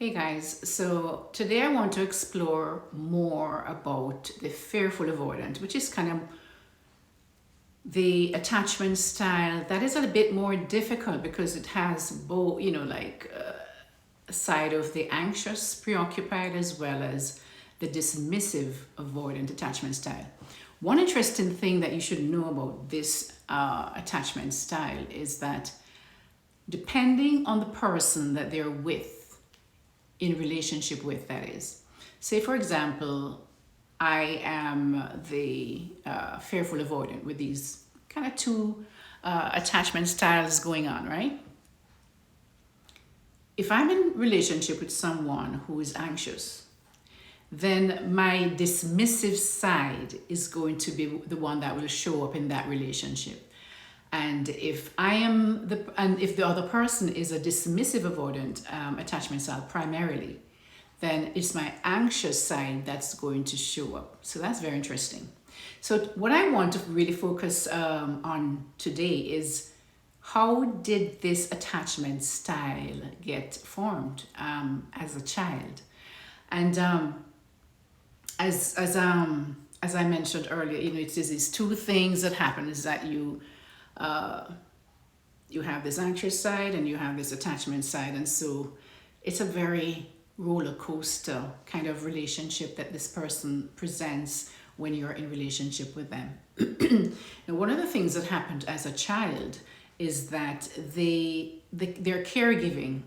Hey guys, so today I want to explore more about the fearful avoidant, which is kind of the attachment style that is a bit more difficult because it has both, a side of the anxious, preoccupied, as well as the dismissive avoidant attachment style. One interesting thing that you should know about this attachment style is that depending on the person that they're with, in relationship with, that is. Say, for example, I am the fearful avoidant with these kind of two attachment styles going on, right? If I'm in relationship with someone who is anxious, then my dismissive side is going to be the one that will show up in that relationship. And if if the other person is a dismissive avoidant attachment style primarily, then it's my anxious side that's going to show up. So that's very interesting. So what I want to really focus on today is how did this attachment style get formed as a child? And as I mentioned earlier, it's these two things that happen: is that you have this anxious side and you have this attachment side, and so it's a very roller coaster kind of relationship that this person presents when you're in relationship with them. Now, one of the things that happened as a child is that their caregiving,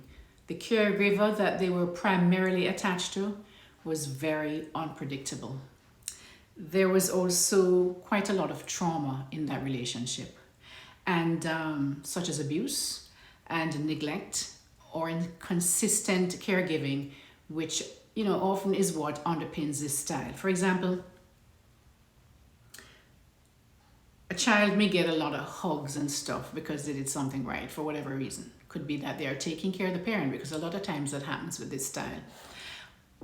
the caregiver that they were primarily attached to, was very unpredictable. There was also quite a lot of trauma in that relationship, and such as abuse and neglect or inconsistent caregiving, which often is what underpins this style. For example, a child may get a lot of hugs and stuff because they did something right for whatever reason. Could be that they are taking care of the parent, because a lot of times that happens with this style.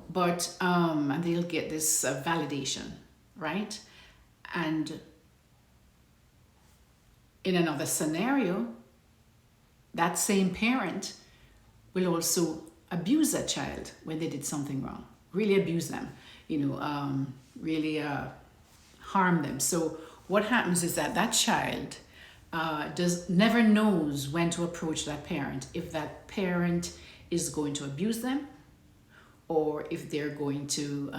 But and they'll get this validation, right? And in another scenario, that same parent will also abuse that child when they did something wrong, really abuse them, really harm them. So what happens is that child never knows when to approach that parent, if that parent is going to abuse them, or if they're going to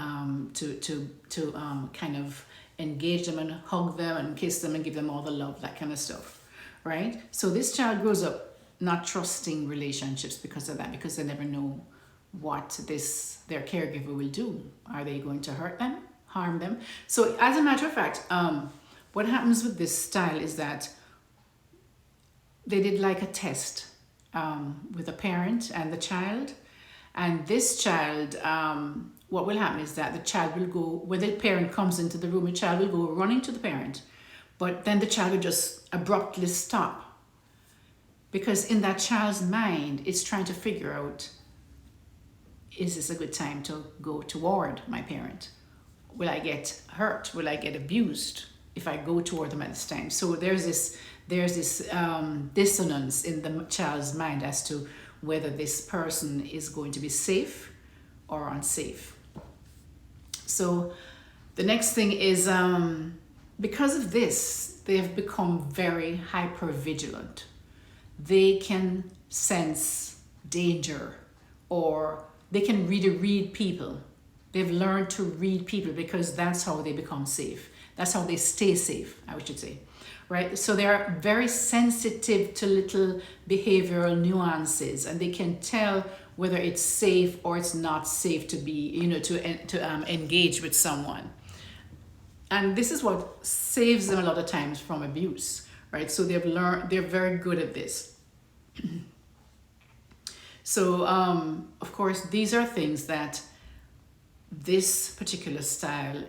kind of engage them and hug them and kiss them and give them all the love, that kind of stuff, right? So this child grows up not trusting relationships because of that, because they never know what their caregiver will do. Are they going to hurt them, harm them? So as a matter of fact, what happens with this style is that they did like a test with a parent and the child. And this child, what will happen is that the child will go, when the parent comes into the room, the child will go running to the parent, but then the child will just abruptly stop. Because in that child's mind, it's trying to figure out, is this a good time to go toward my parent? Will I get hurt? Will I get abused if I go toward them at this time? So there's this dissonance in the child's mind as to whether this person is going to be safe or unsafe. So the next thing is, because of this, they've become very hypervigilant. They can sense danger, or they can really read people. They've learned to read people because that's how they become safe. That's how they stay safe, I should say. Right? So they are very sensitive to little behavioral nuances, and they can tell whether it's safe or it's not safe to be, to engage with someone. And this is what saves them a lot of times from abuse, right? So they're very good at this. So, of course, these are things that this particular style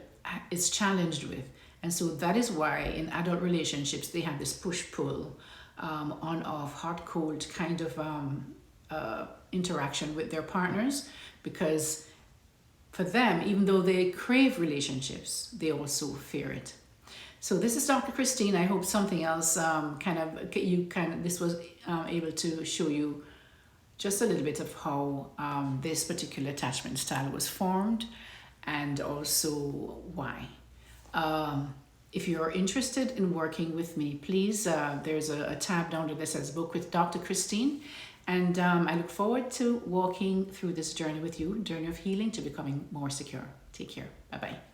is challenged with. And so that is why in adult relationships, they have this push-pull, on-off, hot-cold kind of interaction with their partners, because for them, even though they crave relationships, they also fear it. So this is Dr. Christine. I hope something else this was able to show you just a little bit of how this particular attachment style was formed and also why. If you're interested in working with me, please, there's a tab down there that says Book with Dr. Christine. And I look forward to walking through this journey with you, journey of healing to becoming more secure. Take care. Bye-bye.